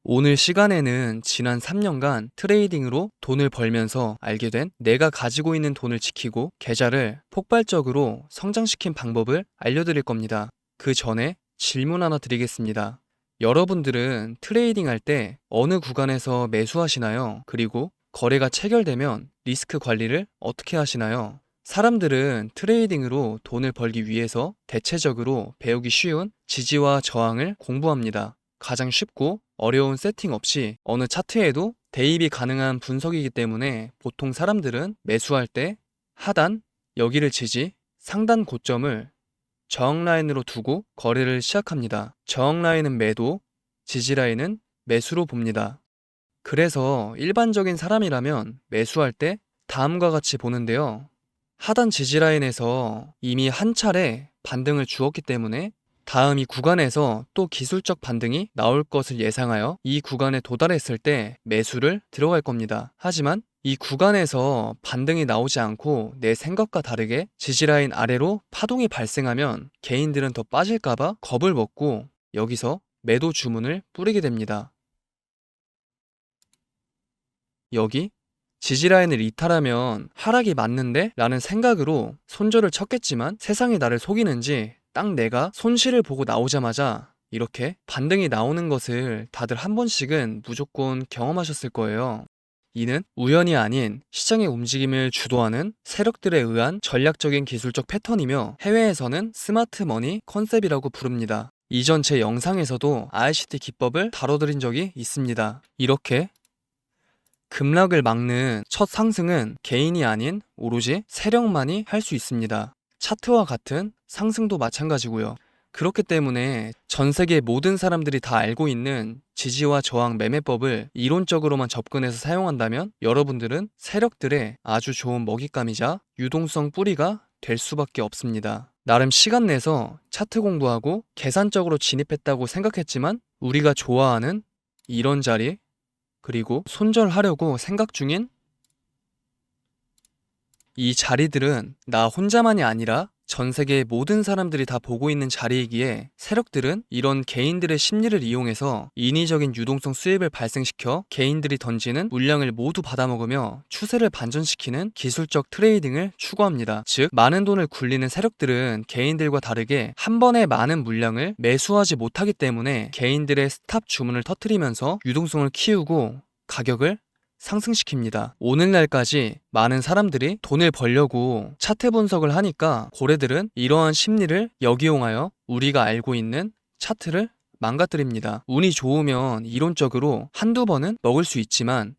오늘 시간에는 지난 3년간 트레이딩으로 돈을 벌면서 알게 된 내가 가지고 있는 돈을 지키고 계좌를 폭발적으로 성장시킨 방법을 알려드릴 겁니다. 그 전에 질문 하나 드리겠습니다. 여러분들은 트레이딩 할 때 어느 구간에서 매수하시나요? 그리고 거래가 체결되면 리스크 관리를 어떻게 하시나요? 사람들은 트레이딩으로 돈을 벌기 위해서 대체적으로 배우기 쉬운 지지와 저항을 공부합니다. 가장 쉽고 어려운 세팅 없이 어느 차트에도 대입이 가능한 분석이기 때문에 보통 사람들은 매수할 때 하단, 여기를 지지, 상단 고점을 저항 라인으로 두고 거래를 시작합니다. 저항 라인은 매도, 지지 라인은 매수로 봅니다. 그래서 일반적인 사람이라면 매수할 때 다음과 같이 보는데요. 하단 지지 라인에서 이미 한 차례 반등을 주었기 때문에 다음 이 구간에서 또 기술적 반등이 나올 것을 예상하여 이 구간에 도달했을 때 매수를 들어갈 겁니다. 하지만 이 구간에서 반등이 나오지 않고 내 생각과 다르게 지지라인 아래로 파동이 발생하면 개인들은 더 빠질까봐 겁을 먹고 여기서 매도 주문을 뿌리게 됩니다. 여기 지지라인을 이탈하면 하락이 맞는데? 라는 생각으로 손절을 쳤겠지만 세상이 나를 속이는지 딱 내가 손실을 보고 나오자마자 이렇게 반등이 나오는 것을 다들 한 번씩은 무조건 경험하셨을 거예요. 이는 우연이 아닌 시장의 움직임을 주도하는 세력들에 의한 전략적인 기술적 패턴이며 해외에서는 스마트 머니 컨셉이라고 부릅니다. 이전 제 영상에서도 ICT 기법을 다뤄드린 적이 있습니다. 이렇게 급락을 막는 첫 상승은 개인이 아닌 오로지 세력만이 할 수 있습니다. 차트와 같은 상승도 마찬가지고요. 그렇기 때문에 전 세계 모든 사람들이 다 알고 있는 지지와 저항 매매법을 이론적으로만 접근해서 사용한다면 여러분들은 세력들의 아주 좋은 먹잇감이자 유동성 뿌리가 될 수밖에 없습니다. 나름 시간 내서 차트 공부하고 계산적으로 진입했다고 생각했지만 우리가 좋아하는 이런 자리 그리고 손절하려고 생각 중인 이 자리들은 나 혼자만이 아니라 전 세계 모든 사람들이 다 보고 있는 자리이기에 세력들은 이런 개인들의 심리를 이용해서 인위적인 유동성 수입을 발생시켜 개인들이 던지는 물량을 모두 받아먹으며 추세를 반전시키는 기술적 트레이딩을 추구합니다. 즉, 많은 돈을 굴리는 세력들은 개인들과 다르게 한 번에 많은 물량을 매수하지 못하기 때문에 개인들의 스탑 주문을 터뜨리면서 유동성을 키우고 가격을 상승시킵니다. 오늘날까지 많은 사람들이 돈을 벌려고 차트 분석을 하니까 고래들은 이러한 심리를 역이용하여 우리가 알고 있는 차트를 망가뜨립니다. 운이 좋으면 이론적으로 한두 번은 먹을 수 있지만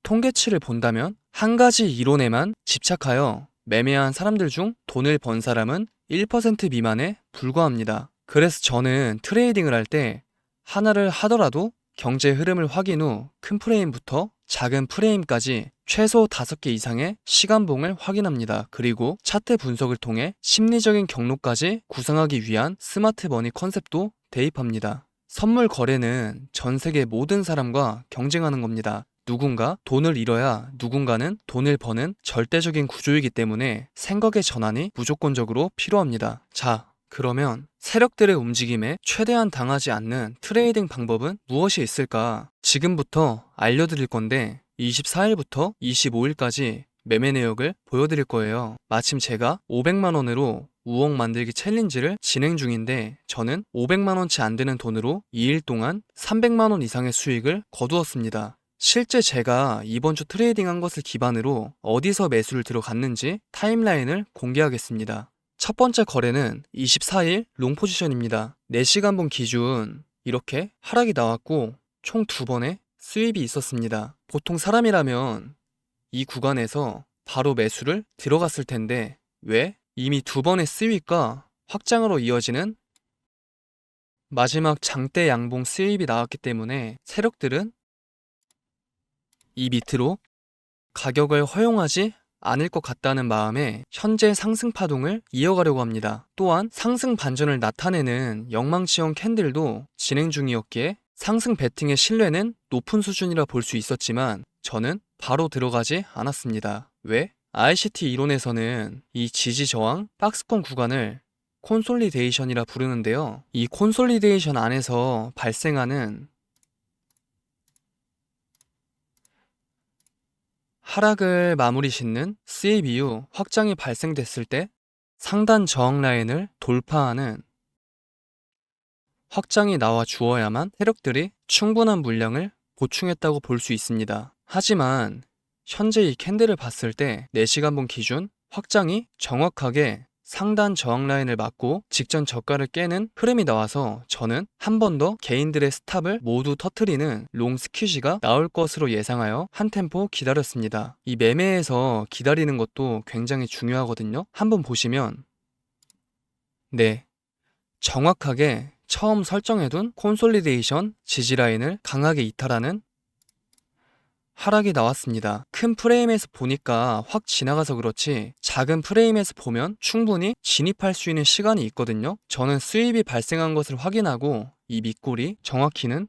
통계치를 본다면 한 가지 이론에만 집착하여 매매한 사람들 중 돈을 번 사람은 1% 미만에 불과합니다. 그래서 저는 트레이딩을 할 때 하나를 하더라도 경제 흐름을 확인 후 큰 프레임부터 작은 프레임까지 최소 5개 이상의 시간봉을 확인합니다. 그리고 차트 분석을 통해 심리적인 경로까지 구상하기 위한 스마트 머니 컨셉도 대입합니다. 선물 거래는 전 세계 모든 사람과 경쟁하는 겁니다. 누군가 돈을 잃어야 누군가는 돈을 버는 절대적인 구조이기 때문에 생각의 전환이 무조건적으로 필요합니다. 자, 그러면 세력들의 움직임에 최대한 당하지 않는 트레이딩 방법은 무엇이 있을까? 지금부터 알려드릴 건데 24일부터 25일까지 매매 내역을 보여드릴 거예요. 마침 제가 500만원으로 우억 만들기 챌린지를 진행 중인데 저는 500만원치 안 되는 돈으로 2일 동안 300만원 이상의 수익을 거두었습니다. 실제 제가 이번 주 트레이딩 한 것을 기반으로 어디서 매수를 들어갔는지 타임라인을 공개하겠습니다. 첫 번째 거래는 24일 롱 포지션입니다. 4시간 본 기준 이렇게 하락이 나왔고 총 2번의 수입이 있었습니다. 보통 사람이라면 이 구간에서 바로 매수를 들어갔을 텐데 왜? 이미 2번의 수입과 확장으로 이어지는 마지막 장대 양봉 수입이 나왔기 때문에 세력들은 이 밑으로 가격을 허용하지 않을 것 같다는 마음에 현재 상승 파동을 이어가려고 합니다. 또한 상승 반전을 나타내는 영망치형 캔들도 진행 중이었기에 상승 베팅의 신뢰는 높은 수준이라 볼 수 있었지만 저는 바로 들어가지 않았습니다. 왜? ICT 이론에서는 이 지지 저항 박스권 구간을 콘솔리데이션이라 부르는데요. 이 콘솔리데이션 안에서 발생하는 하락을 마무리 짓는 수입 이후 확장이 발생됐을 때 상단 저항 라인을 돌파하는 확장이 나와 주어야만 세력들이 충분한 물량을 보충했다고 볼 수 있습니다. 하지만 현재 이 캔들을 봤을 때 4시간분 기준 확장이 정확하게 상단 저항 라인을 맞고 직전 저가를 깨는 흐름이 나와서 저는 한 번 더 개인들의 스탑을 모두 터트리는 롱 스퀴지가 나올 것으로 예상하여 한 템포 기다렸습니다. 이 매매에서 기다리는 것도 굉장히 중요하거든요. 한번 보시면 네, 정확하게 처음 설정해둔 콘솔리데이션 지지 라인을 강하게 이탈하는 하락이 나왔습니다. 큰 프레임에서 보니까 확 지나가서 그렇지 작은 프레임에서 보면 충분히 진입할 수 있는 시간이 있거든요. 저는 수입이 발생한 것을 확인하고 이 밑골이 정확히는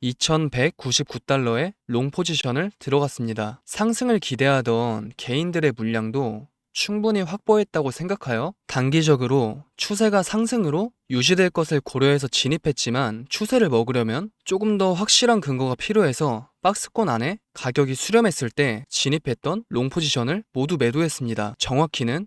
2199달러의 롱 포지션을 들어갔습니다. 상승을 기대하던 개인들의 물량도 충분히 확보했다고 생각하여 단기적으로 추세가 상승으로 유지될 것을 고려해서 진입했지만 추세를 먹으려면 조금 더 확실한 근거가 필요해서 박스권 안에 가격이 수렴했을 때 진입했던 롱 포지션을 모두 매도했습니다. 정확히는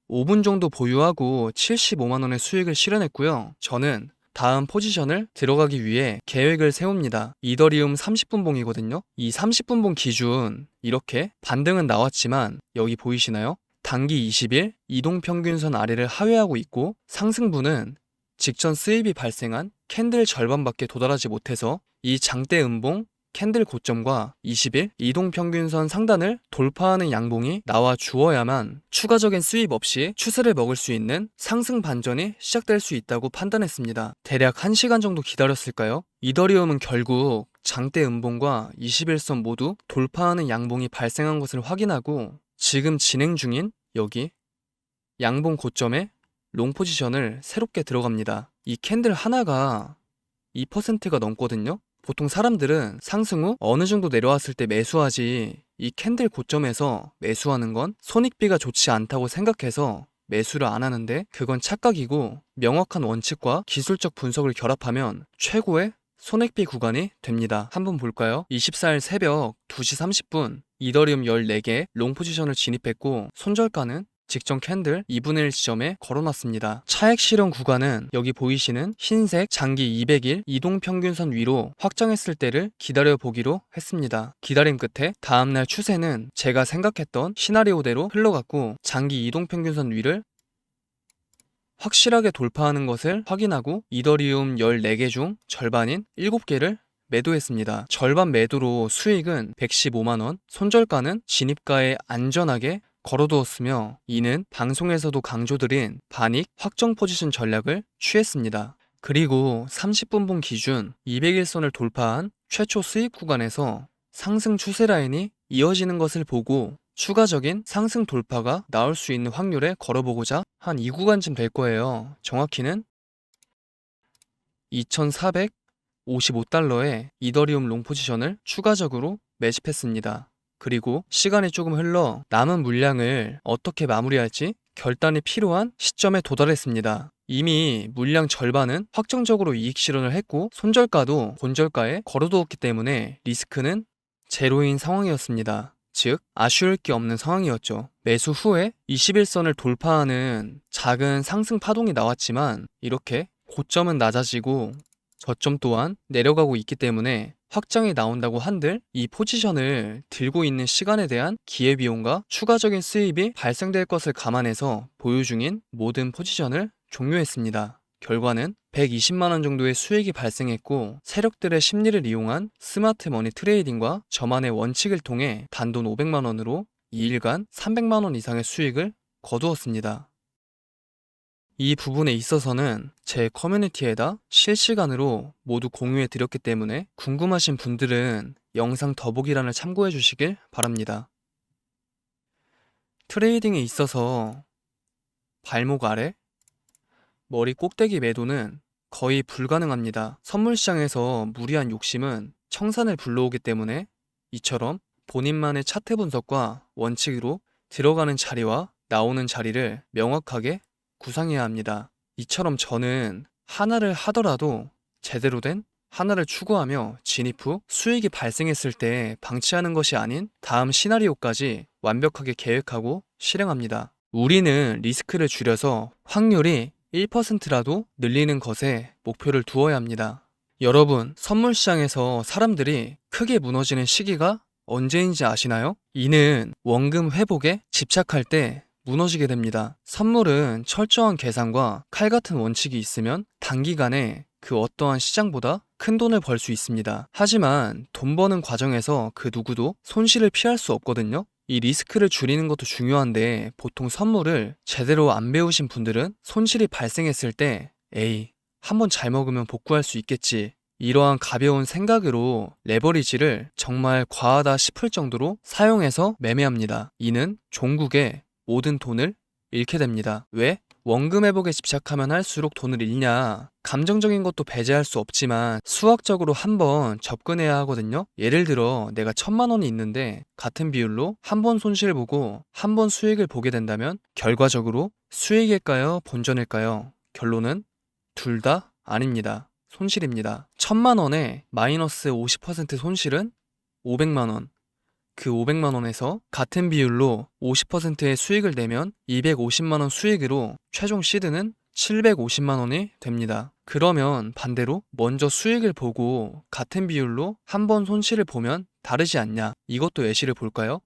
5분 정도 보유하고 75만원의 수익을 실현했고요. 저는 다음 포지션을 들어가기 위해 계획을 세웁니다. 이더리움 30분봉이거든요. 이 30분봉 기준 이렇게 반등은 나왔지만 여기 보이시나요? 단기 20일 이동평균선 아래를 하회하고 있고 상승분은 직전 수입이 발생한 캔들 절반밖에 도달하지 못해서 이 장대 음봉 캔들 고점과 20일 이동평균선 상단을 돌파하는 양봉이 나와 주어야만 추가적인 수입 없이 추세를 먹을 수 있는 상승 반전이 시작될 수 있다고 판단했습니다. 대략 1시간 정도 기다렸을까요? 이더리움은 결국 장대 음봉과 21선 모두 돌파하는 양봉이 발생한 것을 확인하고 지금 진행 중인 여기 양봉 고점에 롱 포지션을 새롭게 들어갑니다. 이 캔들 하나가 2%가 넘거든요. 보통 사람들은 상승 후 어느 정도 내려왔을 때 매수하지 이 캔들 고점에서 매수하는 건 손익비가 좋지 않다고 생각해서 매수를 안 하는데 그건 착각이고 명확한 원칙과 기술적 분석을 결합하면 최고의 손익비 구간이 됩니다. 한번 볼까요? 24일 새벽 2시 30분 이더리움 14개 롱 포지션을 진입했고 손절가는 직전 캔들 2분의 1 지점에 걸어놨습니다. 차액 실현 구간은 여기 보이시는 흰색 장기 200일 이동평균선 위로 확정했을 때를 기다려보기로 했습니다. 기다림 끝에 다음날 추세는 제가 생각했던 시나리오대로 흘러갔고 장기 이동평균선 위를 확실하게 돌파하는 것을 확인하고 이더리움 14개 중 절반인 7개를 매도했습니다. 절반 매도로 수익은 115만원, 손절가는 진입가에 안전하게 걸어두었으며 이는 방송에서도 강조드린 반익 확정 포지션 전략을 취했습니다. 그리고 30분봉 기준 200일선을 돌파한 최초 수익 구간에서 상승 추세 라인이 이어지는 것을 보고 추가적인 상승 돌파가 나올 수 있는 확률에 걸어보고자 한 이 구간쯤 될 거예요. 정확히는 2455달러의 이더리움 롱 포지션을 추가적으로 매집했습니다. 그리고 시간이 조금 흘러 남은 물량을 어떻게 마무리할지 결단이 필요한 시점에 도달했습니다. 이미 물량 절반은 확정적으로 이익 실현을 했고 손절가도 본절가에 걸어두었기 때문에 리스크는 제로인 상황이었습니다. 즉 아쉬울 게 없는 상황이었죠. 매수 후에 21선을 돌파하는 작은 상승 파동이 나왔지만 이렇게 고점은 낮아지고 저점 또한 내려가고 있기 때문에 확장이 나온다고 한들 이 포지션을 들고 있는 시간에 대한 기회비용과 추가적인 수입이 발생될 것을 감안해서 보유 중인 모든 포지션을 종료했습니다. 결과는 120만원 정도의 수익이 발생했고 세력들의 심리를 이용한 스마트 머니 트레이딩과 저만의 원칙을 통해 단돈 500만원으로 2일간 300만원 이상의 수익을 거두었습니다. 이 부분에 있어서는 제 커뮤니티에다 실시간으로 모두 공유해 드렸기 때문에 궁금하신 분들은 영상 더보기란을 참고해 주시길 바랍니다. 트레이딩에 있어서 발목 아래, 머리 꼭대기 매도는 거의 불가능합니다. 선물시장에서 무리한 욕심은 청산을 불러오기 때문에 이처럼 본인만의 차트 분석과 원칙으로 들어가는 자리와 나오는 자리를 명확하게 구상해야 합니다. 이처럼 저는 하나를 하더라도 제대로 된 하나를 추구하며 진입 후 수익이 발생했을 때 방치하는 것이 아닌 다음 시나리오까지 완벽하게 계획하고 실행합니다. 우리는 리스크를 줄여서 확률이 1%라도 늘리는 것에 목표를 두어야 합니다. 여러분, 선물 시장에서 사람들이 크게 무너지는 시기가 언제인지 아시나요? 이는 원금 회복에 집착할 때 무너지게 됩니다. 선물은 철저한 계산과 칼 같은 원칙이 있으면 단기간에 그 어떠한 시장보다 큰 돈을 벌 수 있습니다. 하지만 돈 버는 과정에서 그 누구도 손실을 피할 수 없거든요. 이 리스크를 줄이는 것도 중요한데 보통 선물을 제대로 안 배우신 분들은 손실이 발생했을 때 에이, 한번 잘 먹으면 복구할 수 있겠지. 이러한 가벼운 생각으로 레버리지를 정말 과하다 싶을 정도로 사용해서 매매합니다. 이는 종국의 모든 돈을 잃게 됩니다. 왜? 원금 회복에 집착하면 할수록 돈을 잃냐? 감정적인 것도 배제할 수 없지만 수학적으로 한번 접근해야 하거든요. 예를 들어 내가 1,000만 원이 있는데 같은 비율로 한 번 손실을 보고 한 번 수익을 보게 된다면 결과적으로 수익일까요? 본전일까요? 결론은 둘 다 아닙니다. 손실입니다. 1,000만 원에 마이너스 50% 손실은 500만 원. 그 500만 원에서 같은 비율로 50%의 수익을 내면 250만 원 수익으로 최종 시드는 750만 원이 됩니다. 그러면 반대로 먼저 수익을 보고 같은 비율로 한 번 손실을 보면 다르지 않냐? 이것도 예시를 볼까요?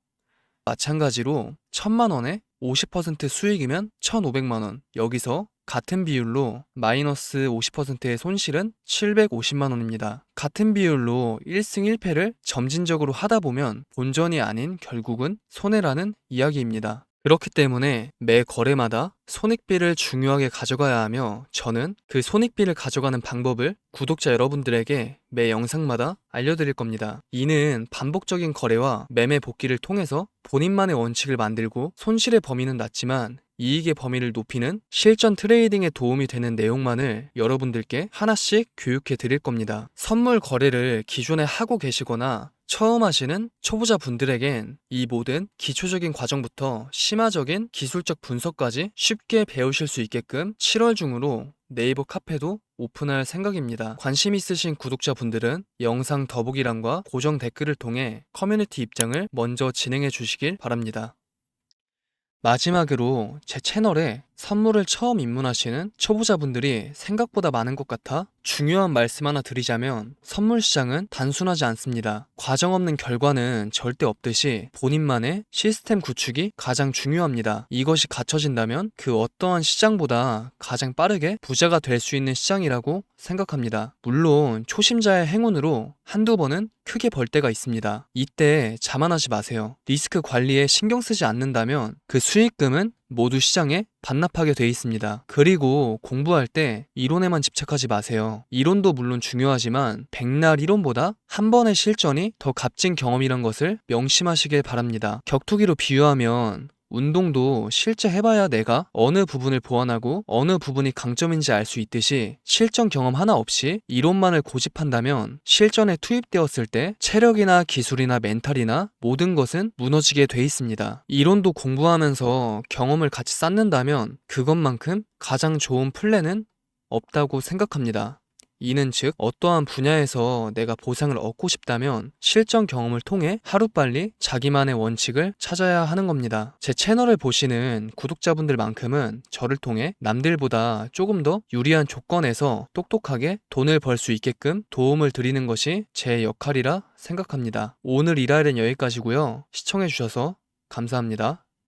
마찬가지로 1,000만 원에 50% 수익이면 1,500만 원. 여기서 같은 비율로 마이너스 50%의 손실은 750만 원입니다. 같은 비율로 1승 1패를 점진적으로 하다 보면 본전이 아닌 결국은 손해라는 이야기입니다. 그렇기 때문에 매 거래마다 손익비를 중요하게 가져가야 하며 저는 그 손익비를 가져가는 방법을 구독자 여러분들에게 매 영상마다 알려드릴 겁니다. 이는 반복적인 거래와 매매 복귀를 통해서 본인만의 원칙을 만들고 손실의 범위는 낮지만 이익의 범위를 높이는 실전 트레이딩에 도움이 되는 내용만을 여러분들께 하나씩 교육해 드릴 겁니다. 선물 거래를 기존에 하고 계시거나 처음 하시는 초보자 분들에겐 이 모든 기초적인 과정부터 심화적인 기술적 분석까지 쉽게 배우실 수 있게끔 7월 중으로 네이버 카페도 오픈할 생각입니다. 관심 있으신 구독자분들은 영상 더보기란과 고정 댓글을 통해 커뮤니티 입장을 먼저 진행해 주시길 바랍니다. 마지막으로 제 채널에 선물을 처음 입문하시는 초보자분들이 생각보다 많은 것 같아 중요한 말씀 하나 드리자면 선물 시장은 단순하지 않습니다. 과정 없는 결과는 절대 없듯이 본인만의 시스템 구축이 가장 중요합니다. 이것이 갖춰진다면 그 어떠한 시장보다 가장 빠르게 부자가 될 수 있는 시장이라고 생각합니다. 물론 초심자의 행운으로 한두 번은 크게 벌 때가 있습니다. 이때 자만하지 마세요. 리스크 관리에 신경 쓰지 않는다면 그 수익금은 모두 시장에 반납하게 돼 있습니다. 그리고 공부할 때 이론에만 집착하지 마세요. 이론도 물론 중요하지만 백날 이론보다 한 번의 실전이 더 값진 경험이란 것을 명심하시길 바랍니다. 격투기로 비유하면 운동도 실제 해봐야 내가 어느 부분을 보완하고 어느 부분이 강점인지 알 수 있듯이 실전 경험 하나 없이 이론만을 고집한다면 실전에 투입되었을 때 체력이나 기술이나 멘탈이나 모든 것은 무너지게 돼 있습니다. 이론도 공부하면서 경험을 같이 쌓는다면 그것만큼 가장 좋은 플랜은 없다고 생각합니다. 이는 즉 어떠한 분야에서 내가 보상을 얻고 싶다면 실전 경험을 통해 하루빨리 자기만의 원칙을 찾아야 하는 겁니다. 제 채널을 보시는 구독자분들만큼은 저를 통해 남들보다 조금 더 유리한 조건에서 똑똑하게 돈을 벌 수 있게끔 도움을 드리는 것이 제 역할이라 생각합니다. 오늘 일할은 여기까지고요. 시청해주셔서 감사합니다.